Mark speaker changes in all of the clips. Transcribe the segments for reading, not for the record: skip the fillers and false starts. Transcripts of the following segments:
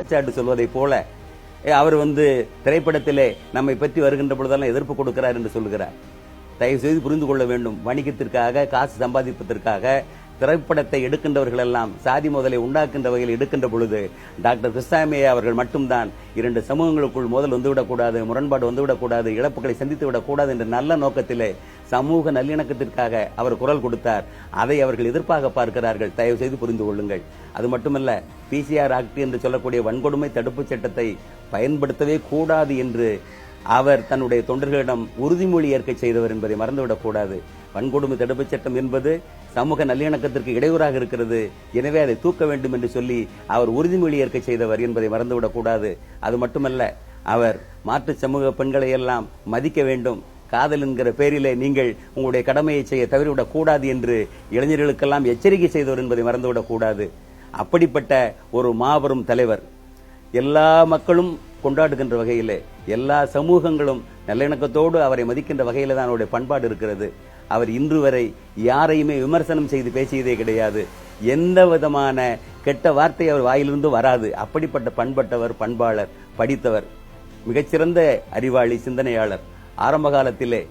Speaker 1: குற்றச்சாட்டு சொல்வதை போல அவர் திரைப்படத்திலே நம்மை பற்றி வருகின்ற பொழுதெல்லாம் எதிர்ப்பு கொடுக்கிறார் என்று சொல்லுகிறார். தயவு செய்து புரிந்து கொள்ள வேண்டும். வணிகத்திற்காக, காசு சம்பாதிப்பதற்காக திரைப்படத்தை எடுக்கின்றவர்கள் எல்லாம் சாதி முதலை உண்டாக்குகின்ற வகையில் எடுக்கின்ற பொழுது டாக்டர் கிருஷ்ணசாமி அவர்கள் மட்டும்தான் இரண்டு சமூகங்களுக்குள் மோதல் வந்துவிடக்கூடாது, முரண்பாடு வந்துவிடக்கூடாது, இழப்புகளை சந்தித்து விடக்கூடாது என்ற நல்ல நோக்கத்திலே சமூக நல்லிணக்கத்திற்காக அவர் குரல் கொடுத்தார். அதை அவர்கள் எதிர்ப்பாக பார்க்கிறார்கள். தயவு செய்து புரிந்து கொள்ளுங்கள். அது மட்டுமல்ல, பிசிஆர் ஆக்ட் என்று சொல்லக்கூடிய வன்கொடுமை தடுப்பு சட்டத்தை பயன்படுத்தவே கூடாது என்று அவர் தன்னுடைய தொண்டர்களிடம் உறுதிமொழி ஏற்க செய்தவர் என்பதை மறந்துவிடக் கூடாது. வன்கொடுமை தடுப்பு சட்டம் என்பது சமூக நல்லிணக்கத்திற்கு இடையூறாக இருக்கிறது, எனவே அதை தூக்க வேண்டும் என்று சொல்லி அவர் உறுதிமொழி ஏற்க செய்தவர் என்பதை மறந்துவிடக் கூடாது. அது மட்டுமல்ல, அவர் மாற்று சமூக பெண்களை எல்லாம் மதிக்க வேண்டும், காதல் என்கிற பேரிலே நீங்கள் உங்களுடைய கடமையை செய்ய தவறிவிடக் கூடாது என்று இளைஞர்களுக்கெல்லாம் எச்சரிக்கை செய்தவர் என்பதை மறந்துவிடக் கூடாது. அப்படிப்பட்ட ஒரு மாபெரும் தலைவர், எல்லா மக்களும் கொண்டாடுகின்ற வகையிலே, எல்லா சமூகங்களும் நல்லிணக்கத்தோடு அவரை மதிக்கின்ற வகையில தான் அவருடைய பண்பாடு இருக்கிறது. அவர் இன்று வரை யாரையுமே விமர்சனம் செய்து பேசியதே கிடையாது. எந்த விதமான கெட்ட வார்த்தை அவர் வாயிலிருந்து வராது. அப்படிப்பட்ட பண்பட்டவர், பண்பாளர், படித்தவர், மிகச்சிறந்த அறிவாளி, சிந்தனையாளர். ஆரம்ப காலத்திலே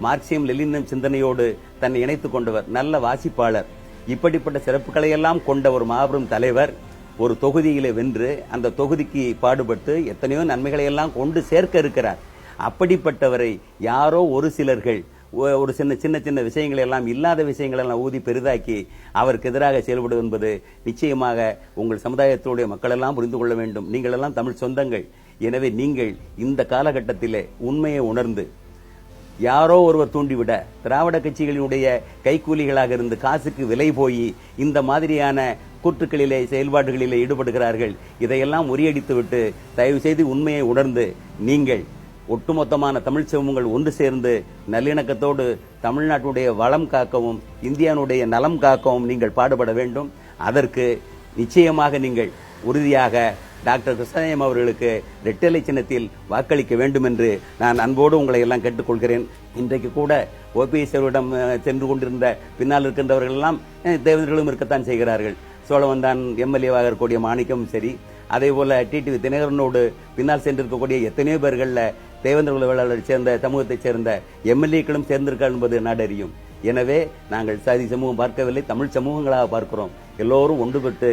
Speaker 1: மார்க்சியம் லெனினியம் சிந்தனையோடு தன்னை இணைத்துக் கொண்டவர், நல்ல வாசிப்பாளர். இப்படிப்பட்ட சிறப்புகளை எல்லாம் கொண்ட ஒரு மாபெரும் தலைவர் ஒரு தொகுதியிலே வென்று அந்த தொகுதிக்கு பாடுபட்டு எத்தனையோ நன்மைகளை எல்லாம் கொண்டு சேர்க்க இருக்கிறார். அப்படிப்பட்டவரை யாரோ ஒரு சிலர்கள் ஒரு சின்ன சின்ன விஷயங்கள் எல்லாம், இல்லாத விஷயங்கள் எல்லாம் ஊதி பெரிதாக்கி அவருக்கு எதிராக செயல்படுவது என்பது நிச்சயமாக உங்கள் சமுதாயத்தோடைய மக்கள் எல்லாம் புரிந்து கொள்ள வேண்டும். நீங்கள் எல்லாம் தமிழ் சொந்தங்கள். எனவே நீங்கள் இந்த காலகட்டத்திலே உண்மையை உணர்ந்து, யாரோ ஒருவர் தூண்டிவிட, திராவிட கட்சிகளினுடைய கைக்கூலிகளாக இருந்து காசுக்கு விலை போய் இந்த மாதிரியான கூற்றுக்களிலே, செயல்பாடுகளிலே ஈடுபடுகிறார்கள். இதையெல்லாம் முறியடித்துவிட்டு தயவு செய்து உண்மையை உணர்ந்து நீங்கள் ஒட்டுமொத்தமான தமிழ் சமூகங்கள் ஒன்று சேர்ந்து நல்லிணக்கத்தோடு தமிழ்நாட்டுடைய வளம் காக்கவும் இந்தியாவுடைய நலம் காக்கவும் நீங்கள் பாடுபட வேண்டும். அதற்கு நிச்சயமாக நீங்கள் உறுதியாக டாக்டர் கிருஷ்ணசாமி அவர்களுக்கு ரெட்டலை சின்னத்தில் வாக்களிக்க வேண்டும் என்று நான் அன்போடு உங்களை எல்லாம் கேட்டுக்கொள்கிறேன். இன்றைக்கு கூட ஓபிஎஸ் அவரிடம் சென்று கொண்டிருந்த பின்னால் இருக்கின்றவர்கள் எல்லாம் தேவேந்திரர்களும் இருக்கத்தான் செய்கிறார்கள். சோழவந்தான் எம்எல்ஏவாக இருக்கக்கூடிய மாணிக்கமும் சரி, அதே போல டிடிவி தினகரனோடு பின்னால் சென்றிருக்கக்கூடிய எத்தனையோ பேர்கள்ல தேவேந்திர வேளாளரை சேர்ந்த சமூகத்தைச் சேர்ந்த எம்எல்ஏக்களும் சேர்ந்திருக்கார் என்பது நாடறியும். எனவே நாங்கள் சாதி சமூகம் பார்க்கவில்லை, தமிழ் சமூகங்களாக பார்க்கிறோம். எல்லோரும் ஒன்றுபட்டு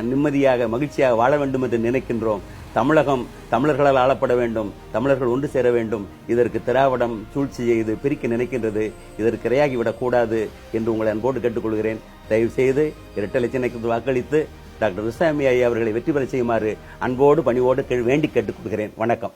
Speaker 1: நிம்மதியாக மகிழ்ச்சியாக வாழ வேண்டும் என்று நினைக்கின்றோம். தமிழகம் தமிழர்களால் ஆளப்பட வேண்டும், தமிழர்கள் ஒன்று சேர வேண்டும். இதற்கு திராவிடம் சூழ்ச்சி செய்து பிரிக்க நினைக்கின்றது. இதற்கு இரையாகிவிடக் கூடாது என்று உங்களை அன்போடு கேட்டுக்கொள்கிறேன். தயவு செய்து இரட்டை சின்னத்துக்கு வாக்களித்து டாக்டர் கிருஷ்ணசாமி ஐயா அவர்களை வெற்றி பெற செய்யுமாறு அன்போடு பணிவோடு வேண்டி கேட்டுக்கொள்கிறேன். வணக்கம்.